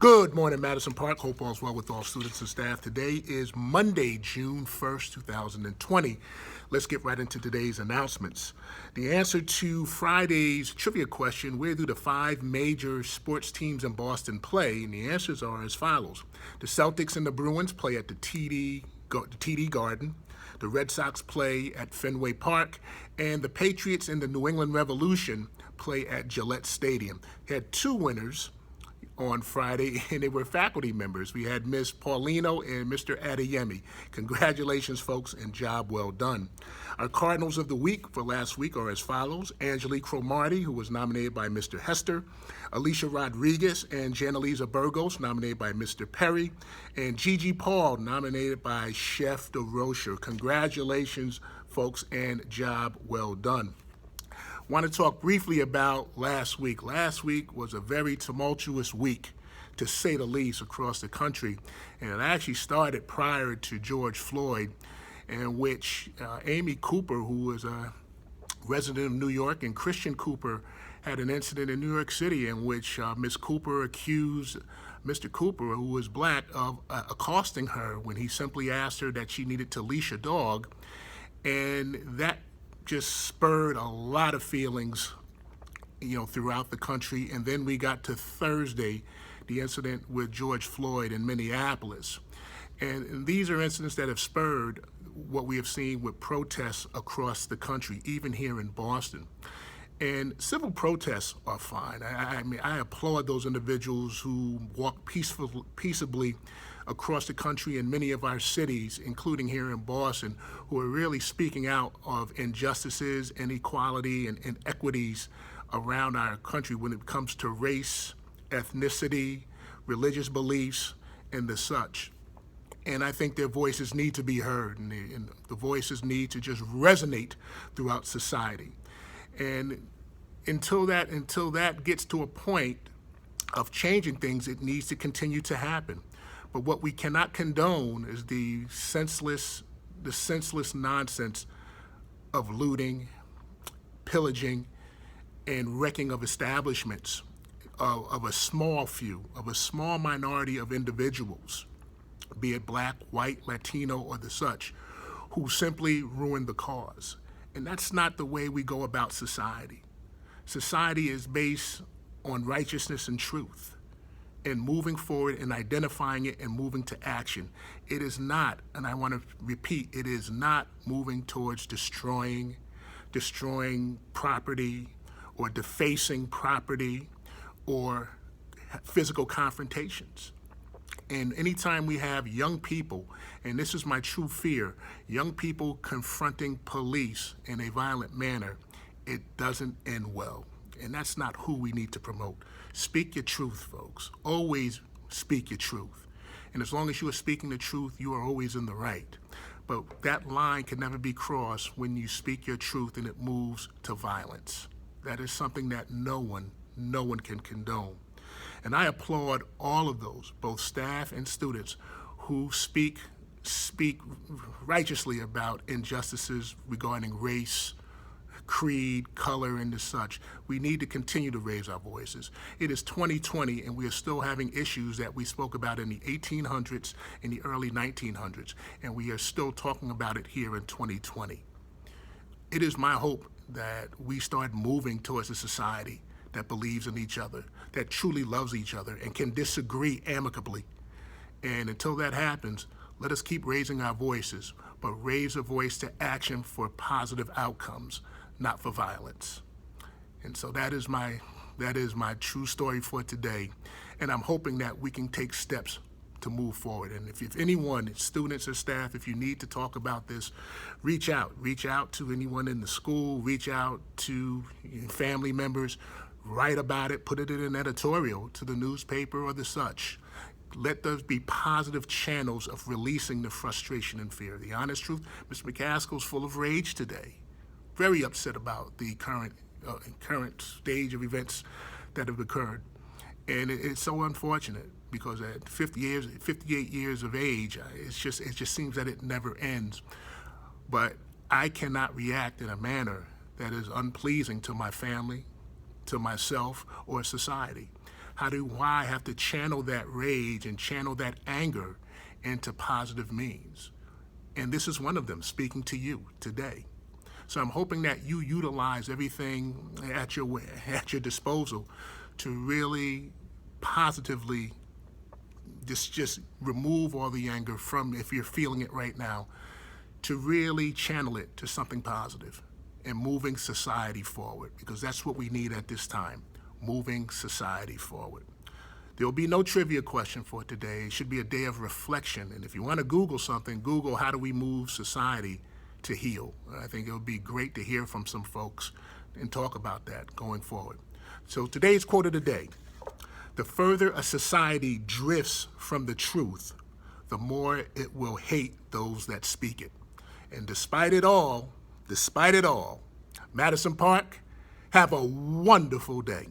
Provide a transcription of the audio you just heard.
Good morning, Madison Park. Hope all's well with all students and staff. Today is Monday, June 1st, 2020. Let's get right into today's announcements. The answer to Friday's trivia question, where do the five major sports teams in Boston play? And the answers are as follows. The Celtics and the Bruins play at the TD Garden. The Red Sox play at Fenway Park. And the Patriots and the New England Revolution play at Gillette Stadium. Had two winners on Friday, and they were faculty members. We had Ms. Paulino and Mr. Adeyemi. Congratulations, folks, and job well done. Our Cardinals of the Week for last week are as follows. Angelique Cromartie, who was nominated by Mr. Hester. Alicia Rodriguez and Janelisa Burgos, nominated by Mr. Perry. And Gigi Paul, nominated by Chef DeRocher. Congratulations, folks, and job well done. Want to talk briefly about last week. Last week was a very tumultuous week, to say the least, across the country. And it actually started prior to George Floyd, in which Amy Cooper, who was a resident of New York, and Christian Cooper had an incident in New York City in which Ms. Cooper accused Mr. Cooper, who was black, of accosting her when he simply asked her that she needed to leash a dog. And that just spurred a lot of feelings, throughout the country. And then we got to Thursday, the incident with George Floyd in Minneapolis. And these are incidents that have spurred what we have seen with protests across the country, even here in Boston. And civil protests are fine. I applaud those individuals who walk peaceably across the country in many of our cities, including here in Boston, who are really speaking out of injustices, inequality, and inequities around our country when it comes to race, ethnicity, religious beliefs, and the such. And I think their voices need to be heard, and the voices need to just resonate throughout society. And until that gets to a point of changing things, it needs to continue to happen. But what we cannot condone is the senseless nonsense of looting, pillaging, and wrecking of establishments of a small few, of a small minority of individuals, be it black, white, Latino, or the such, who simply ruin the cause. And that's not the way we go about society. Society is based on righteousness and truth, and moving forward and identifying it and moving to action. It is not, and I want to repeat, it is not moving towards destroying property or defacing property or physical confrontations. And anytime we have young people, and this is my true fear, young people confronting police in a violent manner, it doesn't end well. And that's not who we need to promote. Speak your truth, folks. Always speak your truth. And as long as you are speaking the truth, you are always in the right. But that line can never be crossed when you speak your truth and it moves to violence. That is something that no one can condone. And I applaud all of those, both staff and students, who speak righteously about injustices regarding race, creed, color, and the such. We need to continue to raise our voices. It is 2020, and we are still having issues that we spoke about in the 1800s and the early 1900s, and we are still talking about it here in 2020. It is my hope that we start moving towards a society that believes in each other, that truly loves each other, and can disagree amicably. And until that happens, let us keep raising our voices, but raise a voice to action for positive outcomes, not for violence. And so that is my true story for today. And I'm hoping that we can take steps to move forward. And if anyone, students or staff, if you need to talk about this, reach out to anyone in the school, reach out to family members, write about it, put it in an editorial to the newspaper or the such. Let those be positive channels of releasing the frustration and fear. The honest truth, Mr. McCaskill's full of rage today. Very upset about the current stage of events that have occurred. And it's so unfortunate because at 58 years of age, it just seems that it never ends. But I cannot react in a manner that is unpleasing to my family, to myself, or society. How do I have to channel that rage and channel that anger into positive means? And this is one of them, speaking to you today. So I'm hoping that you utilize everything at your disposal to really positively just remove all the anger from, if you're feeling it right now, to really channel it to something positive and moving society forward, because that's what we need at this time, moving society forward. There will be no trivia question for today. It should be a day of reflection. And if you want to Google something, Google how do we move society to heal. I think it would be great to hear from some folks and talk about that going forward. So today's quote of the day: the further a society drifts from the truth, the more it will hate those that speak it. And despite it all, Madison Park, have a wonderful day.